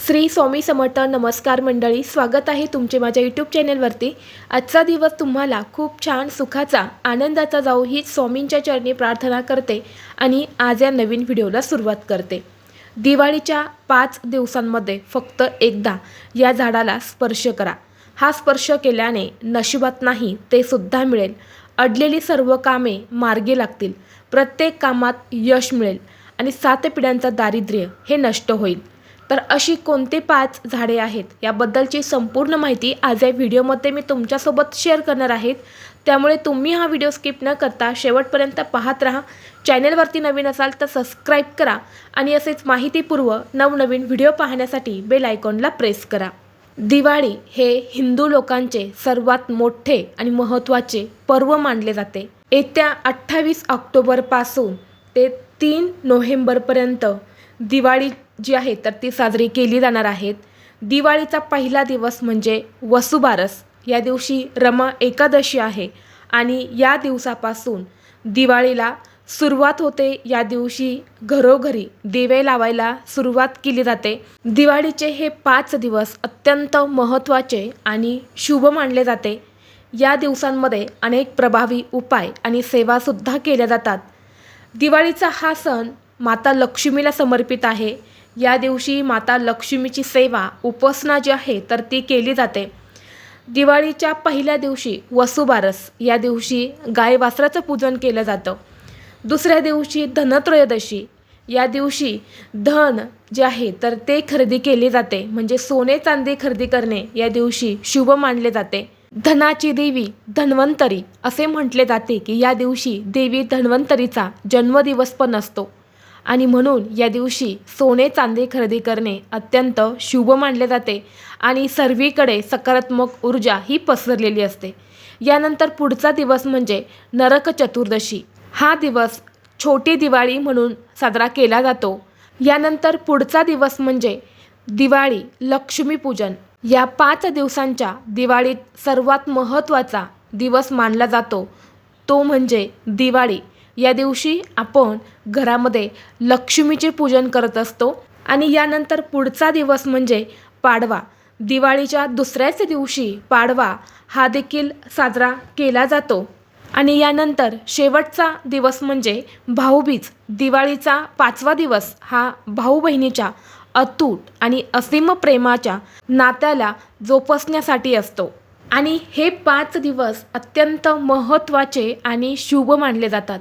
श्री स्वामी समर्थ. नमस्कार मंडळी, स्वागत आहे तुमचे माझ्या यूट्यूब चॅनलवरती. आजचा दिवस तुम्हाला खूप छान सुखाचा आनंदाचा जाऊ ही स्वामींच्या चरणी प्रार्थना करते आणि आज या नवीन व्हिडिओला सुरुवात करते. दिवाळीच्या 5 दिवसांमध्ये फक्त एकदा या झाडाला स्पर्श करा. हा स्पर्श केल्याने नशिबात नाही ते सुद्धा मिळेल. अडलेली सर्व कामे मार्गी लागतील. प्रत्येक कामात यश मिळेल आणि 7 पिढ्यांचा दारिद्र्य हे नष्ट होईल. तर अशी कोणती 5 झाडे आहेत याबद्दलची संपूर्ण माहिती आज या व्हिडिओमध्ये मी तुमच्यासोबत शेअर करणार आहे. त्यामुळे तुम्ही हा व्हिडिओ स्किप न करता शेवटपर्यंत पाहत राहा. चॅनलवरती नवीन असाल तर सबस्क्राईब करा आणि असेच माहितीपूर्व नवनवीन व्हिडिओ पाहण्यासाठी बेल आयकॉनला प्रेस करा. दिवाळी हे हिंदू लोकांचे सर्वात मोठे आणि महत्त्वाचे पर्व मानले जाते. येत्या 28 ऑक्टोबरपासून ते 3 नोव्हेंबरपर्यंत दिवाळी जी आहे तर ती साजरी केली जाणार आहे. दिवाळीचा पहिला दिवस म्हणजे वसुबारस. या दिवशी रमा एकादशी आहे आणि या दिवसापासून दिवाळीला सुरुवात होते. या दिवशी घरोघरी दिवे लावायला सुरुवात केली जाते. दिवाळीचे हे 5 दिवस अत्यंत महत्त्वाचे आणि शुभ मानले जाते. या दिवसांमध्ये अनेक प्रभावी उपाय आणि सेवासुद्धा केल्या जातात. दिवाळीचा हा सण माता लक्ष्मीला समर्पित आहे. या दिवशी माता लक्ष्मीची सेवा उपासना जी आहे तर ती केली जाते. दिवाळीच्या पहिल्या दिवशी वसुबारस या दिवशी गाय वासराचं पूजन केलं जातं. दुसऱ्या दिवशी धनत्रयोदशी या दिवशी धन जे आहे तर ते खरेदी केले जाते. म्हणजे सोने चांदी खरेदी करणे या दिवशी शुभ मानले जाते. धनाची देवी धन्वंतरी असे म्हटले जाते की या दिवशी देवी धन्वंतरीचा जन्मदिवस पण असतो आणि म्हणून या दिवशी सोने चांदी खरेदी करणे अत्यंत शुभ मानले जाते आणि सर्वीकडे सकारात्मक ऊर्जा ही पसरलेली असते. यानंतर पुढचा दिवस म्हणजे नरक चतुर्दशी. हा दिवस छोटी दिवाळी म्हणून साजरा केला जातो. यानंतर पुढचा दिवस म्हणजे दिवाळी लक्ष्मीपूजन. या 5 दिवसांच्या दिवाळीत सर्वात महत्त्वाचा दिवस मानला जातो तो म्हणजे दिवाळी. या दिवशी आपण घरामध्ये लक्ष्मीचे पूजन करत असतो. आणि यानंतर पुढचा दिवस म्हणजे पाडवा. दिवाळीच्या दुसऱ्याच दिवशी पाडवा हा देखील साजरा केला जातो. आणि यानंतर शेवटचा दिवस म्हणजे भाऊबीज. दिवाळीचा 5वा दिवस हा भाऊ बहिणीच्या अतूट आणि असीम प्रेमाच्या नात्याला जोपासण्यासाठी असतो. आणि हे 5 दिवस अत्यंत महत्त्वाचे आणि शुभ मानले जातात.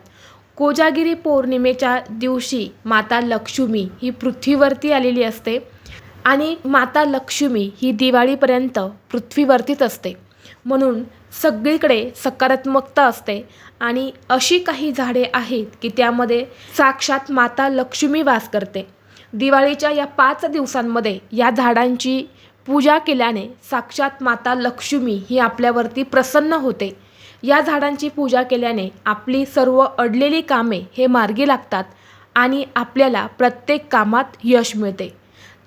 कोजागिरी पौर्णिमेच्या दिवशी माता लक्ष्मी ही पृथ्वीवरती आलेली असते आणि माता लक्ष्मी ही दिवाळीपर्यंत पृथ्वीवरतीच असते. म्हणून सगळीकडे सकारात्मकता असते आणि अशी काही झाडे आहेत की त्यामध्ये साक्षात माता लक्ष्मी वास करते. दिवाळीच्या या 5 दिवसांमध्ये या झाडांची पूजा केल्याने साक्षात माता लक्ष्मी ही आपल्यावरती प्रसन्न होते. या झाडांची पूजा केल्याने आपली सर्व अडलेली कामे हे मार्गी लागतात आणि आपल्याला प्रत्येक कामात यश मिळते.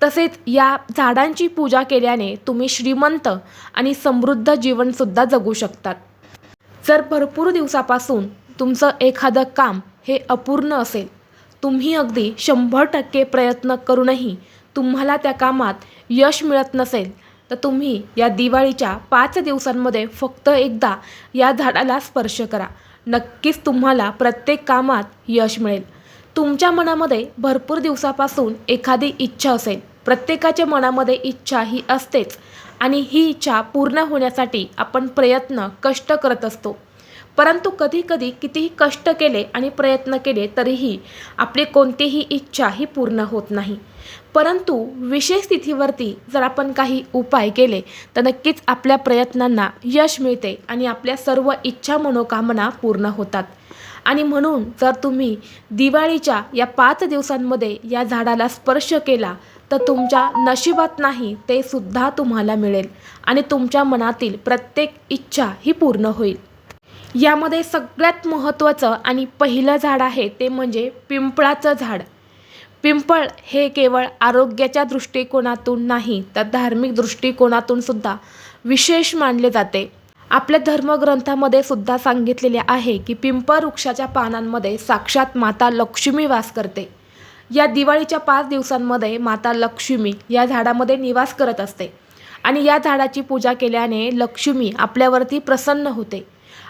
तसेच या झाडांची पूजा केल्याने तुम्ही श्रीमंत आणि समृद्ध जीवनसुद्धा जगू शकतात. जर भरपूर दिवसापासून तुमचं एखादं काम हे अपूर्ण असेल, तुम्ही अगदी 100% प्रयत्न करूनही तुम्हाला त्या कामात यश मिळत नसेल, तर तुम्ही या दिवाळीच्या 5 दिवसांमध्ये फक्त एकदा या झाडाला स्पर्श करा. नक्कीच तुम्हाला प्रत्येक कामात यश मिळेल. तुमच्या मनामध्ये भरपूर दिवसापासून एखादी इच्छा असेल. प्रत्येकाच्या मनामध्ये इच्छा ही असतेच आणि ही इच्छा पूर्ण होण्यासाठी आपण प्रयत्न कष्ट करत असतो. परंतु कधीकधी कितीही कष्ट केले आणि प्रयत्न केले तरीही आपली कोणतीही इच्छा ही पूर्ण होत नाही. परंतु विशेष तिथीवरती जर आपण काही उपाय केले तर नक्कीच आपल्या प्रयत्नांना यश मिळते आणि आपल्या सर्व इच्छा मनोकामना पूर्ण होतात. आणि म्हणून जर तुम्ही दिवाळीच्या या 5 दिवसांमध्ये या झाडाला स्पर्श केला तर तुमच्या नशिबात नाही ते सुद्धा तुम्हाला मिळेल आणि तुमच्या मनातील प्रत्येक इच्छा ही पूर्ण होईल. यामध्ये सगळ्यात महत्त्वाचं आणि पहिलं झाड आहे ते म्हणजे पिंपळाचं झाड. पिंपळ हे केवळ आरोग्याच्या दृष्टिकोनातून नाही तर धार्मिक दृष्टिकोनातून सुद्धा विशेष मानले जाते. आपल्या धर्मग्रंथामध्ये सुद्धा सांगितलेले आहे की पिंपळ वृक्षाच्या पानांमध्ये साक्षात माता लक्ष्मी वास करते. या दिवाळीच्या 5 दिवसांमध्ये माता लक्ष्मी या झाडामध्ये निवास करत असते आणि या झाडाची पूजा केल्याने लक्ष्मी आपल्यावरती प्रसन्न होते.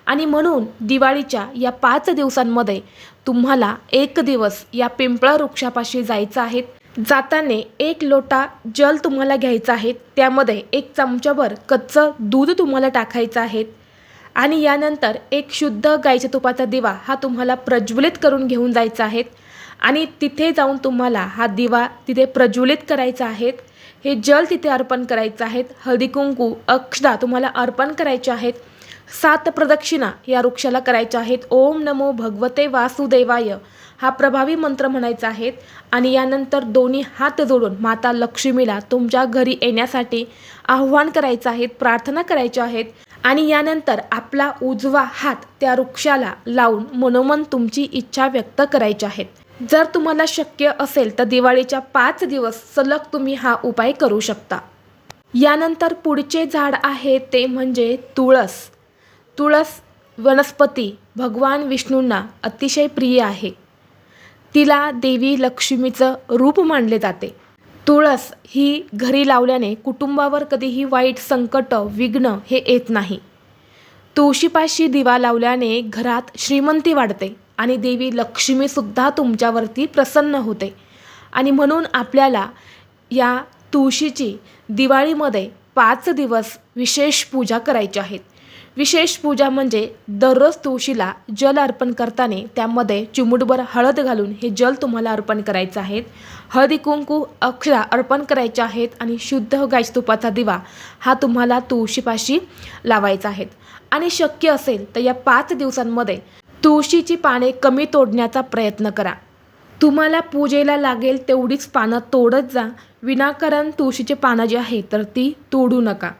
आणि म्हणून दिवाळीच्या या 5 दिवसांमध्ये तुम्हाला एक दिवस या पिंपळ वृक्षापाशी जायचं आहे. जाताना 1 लोटा जल तुम्हाला घ्यायचं आहे. त्यामध्ये 1 चमचाभर कच्चं दूध तुम्हाला टाकायचं आहे आणि यानंतर एक शुद्ध गाईच्या तुपाचा दिवा हा तुम्हाला प्रज्वलित करून घेऊन जायचा आहे आणि तिथे जाऊन तुम्हाला हा दिवा तिथे प्रज्वलित करायचा आहे. हे जल तिथे अर्पण करायचं आहे. हळदी कुंकू अक्षता तुम्हाला अर्पण करायचे आहेत. 7 प्रदक्षिणा या वृक्षाला करायच्या आहेत. ओम नमो भगवते वासुदेवाय हा प्रभावी मंत्र म्हणायचा आहे आणि यानंतर दोन्ही हात जोडून माता लक्ष्मीला तुमच्या घरी येण्यासाठी आव्हान करायचं आहे, प्रार्थना करायच्या आहेत आणि यानंतर आपला उजवा हात त्या वृक्षाला लावून मनोमन तुमची इच्छा व्यक्त करायची आहे. जर तुम्हाला शक्य असेल तर दिवाळीच्या 5 दिवस सलग तुम्ही हा उपाय करू शकता. यानंतर पुढचे झाड आहे ते म्हणजे तुळस. तुळस वनस्पती भगवान विष्णूंना अतिशय प्रिय आहे. तिला देवी लक्ष्मीचं रूप मानले जाते. तुळस ही घरी लावल्याने कुटुंबावर कधीही वाईट संकट विघ्न हे येत नाही. तुळशीपाशी दिवा लावल्याने घरात श्रीमंती वाढते आणि देवी लक्ष्मीसुद्धा तुमच्यावरती प्रसन्न होते. आणि म्हणून आपल्याला या तुळशीची दिवाळीमध्ये 5 दिवस विशेष पूजा करायची आहे. विशेष पूजा म्हणजे दररोज तुळशीला जल अर्पण करताना त्यामध्ये चिमूटभर हळद घालून हे जल तुम्हाला अर्पण करायचं आहे. हळदी कुंकू अक्षता अर्पण करायचे आहेत आणि शुद्ध गाईच्या तुपाचा दिवा हा तुम्हाला तुळशीपाशी लावायचा आहे. आणि शक्य असेल तर या 5 दिवसांमध्ये तुळशीची पाने कमी तोडण्याचा प्रयत्न करा. तुम्हाला पूजेला लागेल तेवढीच पानं तोडत जा. विनाकारण तुळशीची पानं जी आहेत तर ती तोडू नका.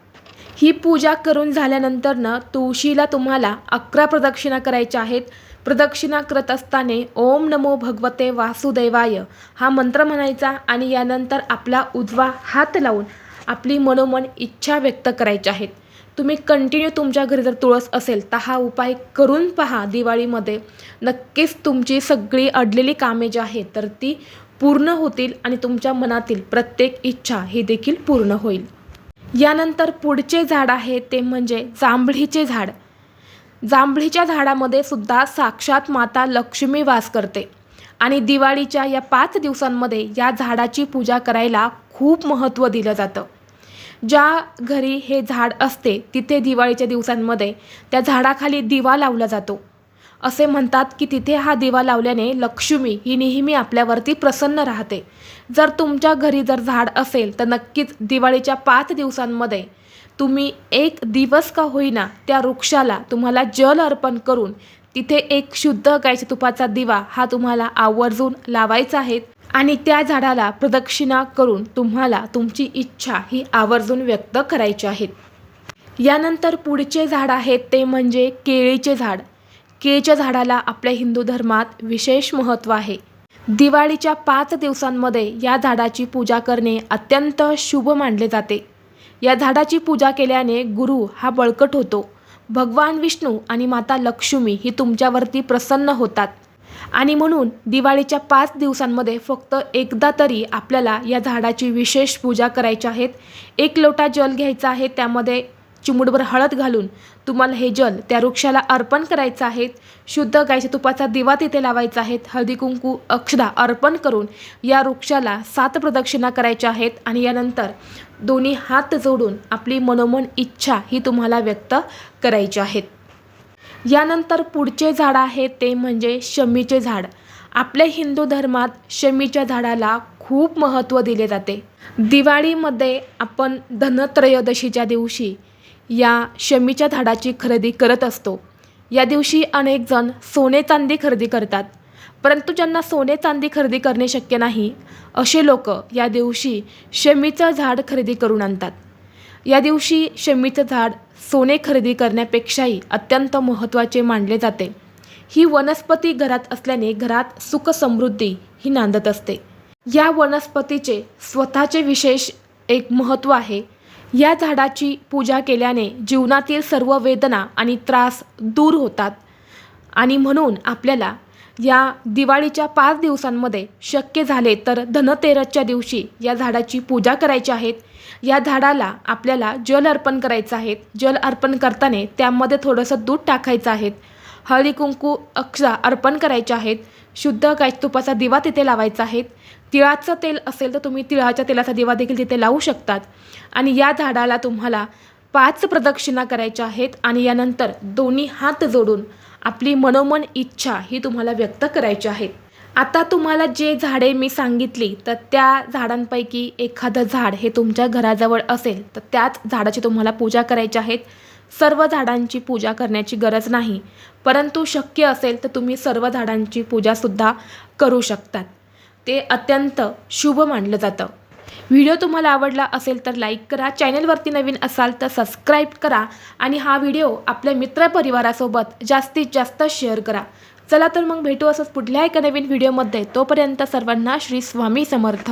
ही पूजा करून झाल्यानंतर तुळशीला तुम्हाला 11 प्रदक्षिणा करायच्या आहेत. प्रदक्षिणा करत असताना ओम नमो भगवते वासुदेवाय हा मंत्र म्हणायचा आणि यानंतर आपला उजवा हात लावून आपली मनोमन इच्छा व्यक्त करायची आहेत. तुम्ही कंटिन्यू तुमच्या घरी जर तुळस असेल तर हा उपाय करून पहा. दिवाळीमध्ये नक्कीच तुमची सगळी अडलेली कामे जी आहेत तर ती पूर्ण होतील आणि तुमच्या मनातील प्रत्येक इच्छा ही देखील पूर्ण होईल. यानंतर पुढचे झाड आहे ते म्हणजे जांभळीचे झाड. जांभळीच्या झाडामध्ये सुद्धा साक्षात माता लक्ष्मी वास करते आणि दिवाळीच्या या 5 दिवसांमध्ये या झाडाची पूजा करायला खूप महत्त्व दिलं जातं. ज्या घरी हे झाड असते तिथे दिवाळीच्या दिवसांमध्ये त्या झाडाखाली दिवा लावला जातो. असे म्हणतात की तिथे हा दिवा लावल्याने लक्ष्मी ही नेहमी आपल्यावरती प्रसन्न राहते. जर तुमच्या घरी जर झाड असेल तर नक्कीच दिवाळीच्या 5 दिवसांमध्ये तुम्ही 1 दिवस का होईना त्या वृक्षाला तुम्हाला जल अर्पण करून तिथे एक शुद्ध गाईच्या तुपाचा दिवा हा तुम्हाला आवर्जून लावायचा आहे आणि त्या झाडाला प्रदक्षिणा करून तुम्हाला तुमची इच्छा ही आवर्जून व्यक्त करायची आहे. यानंतर पुढचे झाड आहे ते म्हणजे केळीचे झाड. केळीच्या झाडाला आपल्या हिंदू धर्मात विशेष महत्त्व आहे. दिवाळीच्या 5 दिवसांमध्ये या झाडाची पूजा करणे अत्यंत शुभ मानले जाते. या झाडाची पूजा केल्याने गुरु हा बळकट होतो. भगवान विष्णू आणि माता लक्ष्मी ही तुमच्यावरती प्रसन्न होतात आणि म्हणून दिवाळीच्या 5 दिवसांमध्ये फक्त एकदा तरी आपल्याला या झाडाची विशेष पूजा करायची आहे. 1 लोटा जल घ्यायचा आहे. त्यामध्ये चिमूटभर हळद घालून तुम्हाला हे जल त्या वृक्षाला अर्पण करायचं आहे. शुद्ध गाईच्या तुपाचा दिवा तिथे लावायचा आहे. हळदी कुंकू अक्षता अर्पण करून या वृक्षाला 7 प्रदक्षिणा करायच्या आहेत आणि यानंतर दोन्ही हात जोडून आपली मनोमन इच्छा ही तुम्हाला व्यक्त करायची आहेत. यानंतर पुढचे झाड आहे ते म्हणजे शमीचे झाड. आपल्या हिंदू धर्मात शमीच्या झाडाला खूप महत्त्व दिले जाते. दिवाळीमध्ये आपण धनत्रयोदशीच्या दिवशी या शमीच्या झाडाची खरेदी करत असतो. या दिवशी अनेक जण सोने चांदी खरेदी करतात, परंतु ज्यांना सोने चांदी खरेदी करणे शक्य नाही असे लोक या दिवशी शमीचं झाड खरेदी करून आणतात. या दिवशी शमीचं झाड सोने खरेदी करण्यापेक्षाही अत्यंत महत्त्वाचे मानले जाते. ही वनस्पती घरात असल्याने घरात सुख समृद्धी ही नांदत असते. या वनस्पतीचे स्वतःचे विशेष एक महत्त्व आहे. या झाडाची पूजा केल्याने जीवनातील सर्व वेदना आणि त्रास दूर होतात आणि म्हणून आपल्याला या दिवाळीच्या 5 दिवसांमध्ये शक्य झाले तर धनतेरसच्या दिवशी या झाडाची पूजा करायची आहेत. या झाडाला आपल्याला जल अर्पण करायचं आहे. जल अर्पण करताना त्यामध्ये थोडंसं दूध टाकायचं आहे. हळदी कुंकू अक्षता अर्पण करायच्या आहेत. शुद्ध गाय तुपाचा दिवा तिथे लावायचा आहे. तिळाचं तेल असेल तर तुम्ही तिळाच्या तेलाचा दिवा देखील तिथे लावू शकतात. आणि या झाडाला तुम्हाला 5 प्रदक्षिणा करायच्या आहेत आणि यानंतर दोन्ही हात जोडून आपली मनोमन इच्छा ही तुम्हाला व्यक्त करायची आहे. आता तुम्हाला जे झाडे मी सांगितली तर त्या झाडांपैकी एखादं झाड हे तुमच्या घराजवळ असेल तर त्याच झाडाची तुम्हाला पूजा करायची आहे. सर्व झाडांची पूजा करण्याची गरज नाही, परंतु शक्य असेल तर तुम्ही सर्व झाडांची पूजासुद्धा करू शकतात. ते अत्यंत शुभ मानलं जातं. व्हिडिओ तुम्हाला आवडला असेल तर लाईक करा. चॅनलवरती नवीन असाल तर सबस्क्राईब करा आणि हा व्हिडिओ आपल्या मित्रपरिवारासोबत जास्तीत जास्त शेअर करा. चला तर मग भेटू असंच पुढल्या एका नवीन व्हिडिओमध्ये. तोपर्यंत सर्वांना श्री स्वामी समर्थ.